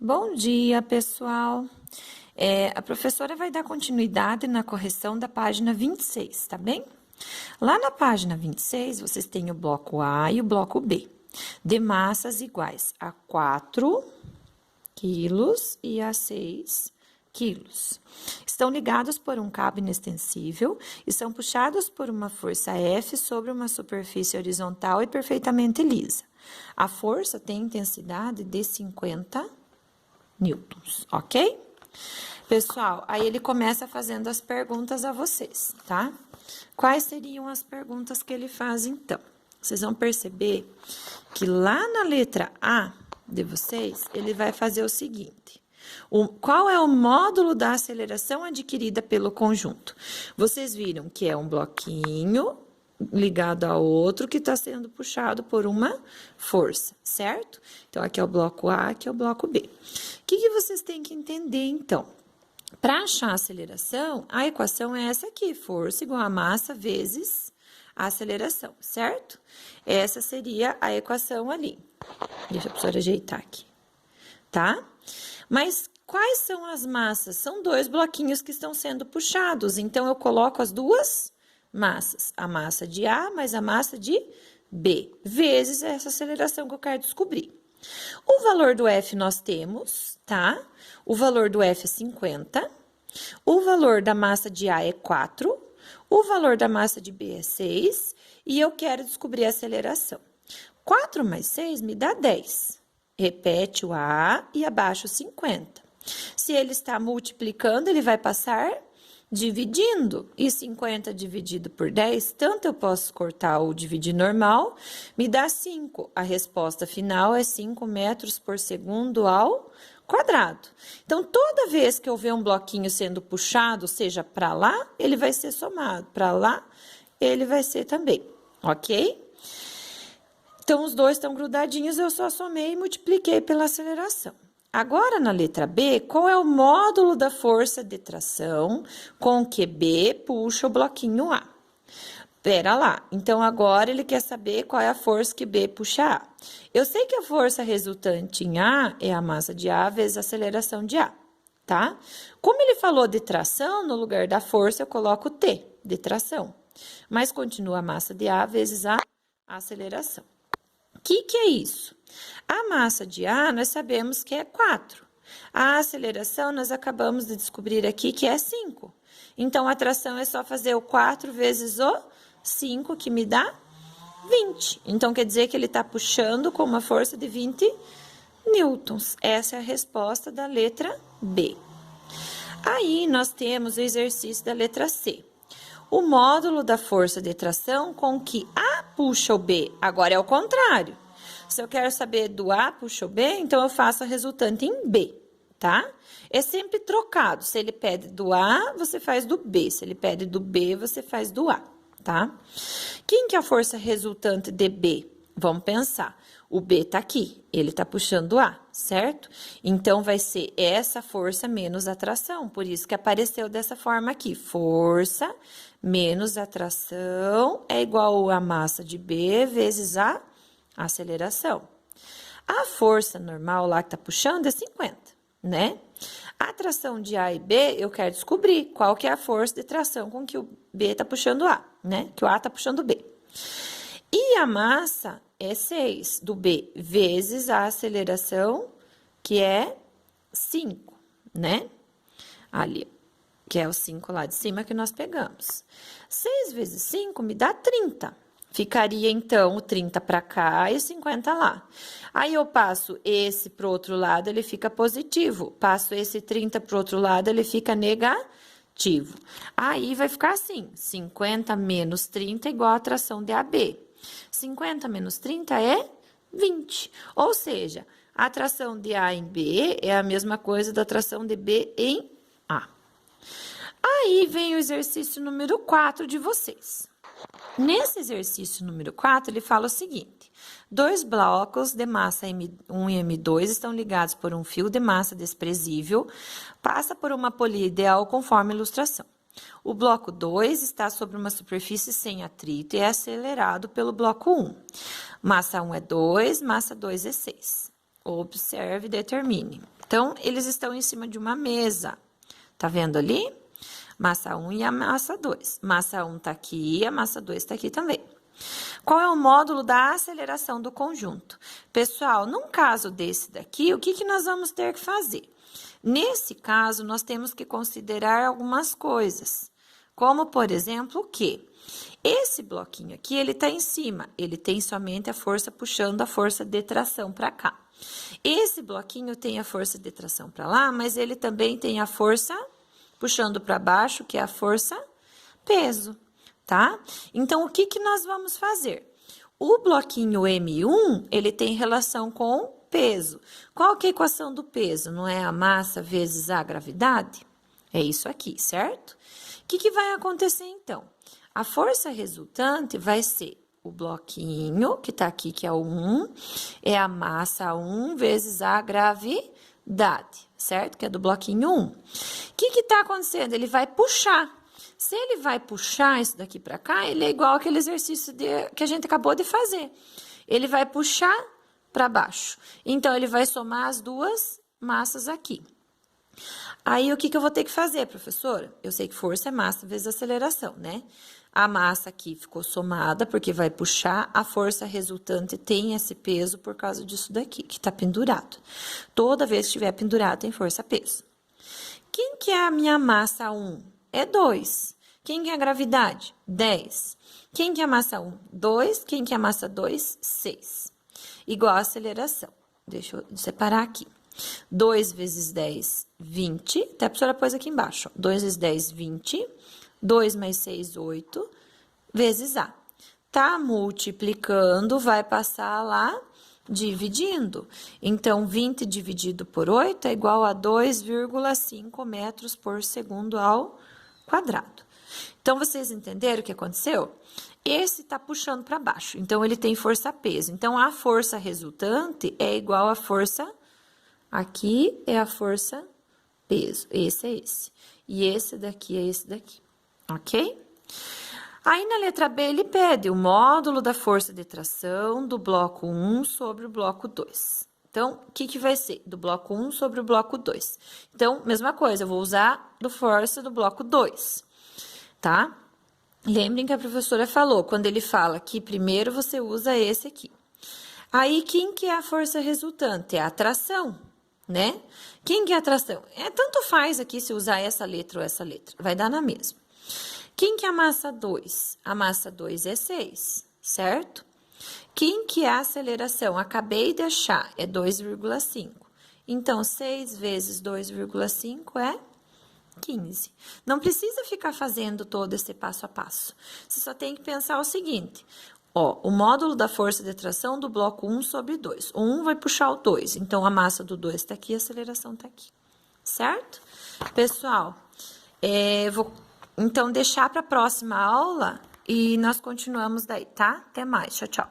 Bom dia, pessoal. A professora vai dar continuidade na correção da página 26, tá bem? Lá na página 26, vocês têm o bloco A e o bloco B, de massas iguais a 4 quilos e a 6 quilos. Estão ligados por um cabo inextensível e são puxados por uma força F sobre uma superfície horizontal e perfeitamente lisa. A força tem intensidade de 50 newtons, ok? Pessoal, aí ele começa fazendo as perguntas a vocês, tá? Quais seriam as perguntas que ele faz, então? Vocês vão perceber que lá na letra A de vocês, ele vai fazer o seguinte. Qual é o módulo da aceleração adquirida pelo conjunto? Vocês viram que é um bloquinho ligado a outro que está sendo puxado por uma força, certo? Então, aqui é o bloco A, aqui é o bloco B. O que vocês têm que entender, então? Para achar a aceleração, a equação é essa aqui, força igual a massa vezes a aceleração, certo? Essa seria a equação ali. Deixa a professora ajeitar aqui, tá? Mas quais são as massas? São dois bloquinhos que estão sendo puxados, então eu coloco as duas massas, a massa de A mais a massa de B, vezes essa aceleração que eu quero descobrir. O valor do F nós temos, tá? O valor do F é 50, o valor da massa de A é 4, o valor da massa de B é 6, e eu quero descobrir a aceleração. 4 mais 6 me dá 10. Repete o A e abaixo 50. Se ele está multiplicando, ele vai passar dividindo, e 50 dividido por 10, tanto eu posso cortar ou dividir normal, me dá 5. A resposta final é 5 metros por segundo ao quadrado. Então, toda vez que eu ver um bloquinho sendo puxado, seja para lá, ele vai ser somado, para lá, ele vai ser também, ok? Então, os dois estão grudadinhos, eu só somei e multipliquei pela aceleração. Agora, na letra B, qual é o módulo da força de tração com que B puxa o bloquinho A? Pera lá, então agora ele quer saber qual é a força que B puxa A. Eu sei que a força resultante em A é a massa de A vezes a aceleração de A, tá? Como ele falou de tração, no lugar da força eu coloco T, de tração. Mas continua a massa de A vezes a aceleração. O que é isso? A massa de A, nós sabemos que é 4. A aceleração, nós acabamos de descobrir aqui que é 5. Então, a tração é só fazer o 4 vezes o 5, que me dá 20. Então, quer dizer que ele está puxando com uma força de 20 newtons. Essa é a resposta da letra B. Aí, nós temos o exercício da letra C. O módulo da força de tração com que A puxa o B, agora é o contrário. Se eu quero saber do A puxa o B, então eu faço a resultante em B, tá? É sempre trocado. Se ele pede do A, você faz do B. Se ele pede do B, você faz do A, tá? Quem que é a força resultante de B? Vamos pensar. O B tá aqui, ele tá puxando o A, certo? Então, vai ser essa força menos a tração. Por isso que apareceu dessa forma aqui. Força menos a tração é igual a massa de B vezes a aceleração. A força normal lá que tá puxando é 50, né? A tração de A e B, eu quero descobrir qual que é a força de tração com que o B tá puxando o A, né? Que o A tá puxando o B. E a massa é 6 do B vezes a aceleração, que é 5, né? Ali, que é o 5 lá de cima que nós pegamos. 6 vezes 5 me dá 30. Ficaria, então, o 30 para cá e o 50 lá. Aí, eu passo esse para o outro lado, ele fica positivo. Passo esse 30 para o outro lado, ele fica negativo. Aí, vai ficar assim, 50 menos 30 igual a tração de AB. 50 menos 30 é 20. Ou seja, a tração de A em B é a mesma coisa da tração de B em A. Aí, vem o exercício número 4 de vocês. Nesse exercício número 4, ele fala o seguinte: dois blocos de massa M1 e M2 estão ligados por um fio de massa desprezível, passa por uma polia ideal conforme a ilustração. O bloco 2 está sobre uma superfície sem atrito e é acelerado pelo bloco 1. Massa 1 é 2, massa 2 é 6. Observe e determine. Então, eles estão em cima de uma mesa. Tá vendo ali? Massa 1 e a massa 2. Massa 1 tá aqui e a massa 2 tá aqui também. Qual é o módulo da aceleração do conjunto? Pessoal, num caso desse daqui, o que que nós vamos ter que fazer? Nesse caso, nós temos que considerar algumas coisas. Como, por exemplo, que esse bloquinho aqui, ele tá em cima. Ele tem somente a força puxando a força de tração para cá. Esse bloquinho tem a força de tração para lá, mas ele também tem a força puxando para baixo, que é a força peso, tá? Então, o que que nós vamos fazer? O bloquinho M1, ele tem relação com peso. Qual que é a equação do peso? Não é a massa vezes a gravidade? É isso aqui, certo? O que que vai acontecer, então? A força resultante vai ser o bloquinho, que tá aqui, que é o 1, é a massa 1 vezes a gravidade, certo? Que é do bloquinho 1. O que que tá acontecendo? Ele vai puxar. Se ele vai puxar isso daqui para cá, ele é igual aquele exercício que a gente acabou de fazer. Ele vai puxar para baixo. Então, ele vai somar as duas massas aqui. Aí, o que que eu vou ter que fazer, professora? Eu sei que força é massa vezes aceleração, né? A massa aqui ficou somada, porque vai puxar. A força resultante tem esse peso por causa disso daqui, que tá pendurado. Toda vez que estiver pendurado, tem força-peso. Quem que é a minha massa 1? É 2. Quem que é a gravidade? 10. Quem que é a massa 1? 2. Quem que é a massa 2? 6. Igual a aceleração. Deixa eu separar aqui. 2 vezes 10, 20. Até a professora pôs aqui embaixo. Ó. 2 vezes 10, 20. 2 mais 6, 8. Vezes A. Tá multiplicando, vai passar lá dividindo. Então, 20 dividido por 8 é igual a 2,5 metros por segundo ao quadrado. Então, vocês entenderam o que aconteceu? Esse tá puxando para baixo, então ele tem força-peso. Então, a força resultante é igual à força... Aqui é a força-peso, esse é esse. E esse daqui é esse daqui, ok? Aí, na letra B, ele pede o módulo da força de tração do bloco 1 sobre o bloco 2. Então, o que que vai ser? Do bloco 1 sobre o bloco 2. Então, mesma coisa, eu vou usar do força do bloco 2, tá? Lembrem que a professora falou, quando ele fala que primeiro você usa esse aqui. Aí, quem que é a força resultante? É a tração, né? Quem que é a tração? Tanto faz aqui se usar essa letra ou essa letra, vai dar na mesma. Quem que é a massa 2? A massa 2 é 6, certo? Quem que é a aceleração? Acabei de achar, é 2,5. Então, 6 vezes 2,5 é 15. Não precisa ficar fazendo todo esse passo a passo. Você só tem que pensar o seguinte, ó, o módulo da força de tração do bloco 1 sobre 2. O 1 vai puxar o 2, então a massa do 2 tá aqui, a aceleração tá aqui, certo? Pessoal, vou então deixar para a próxima aula e nós continuamos daí, tá? Até mais, tchau, tchau.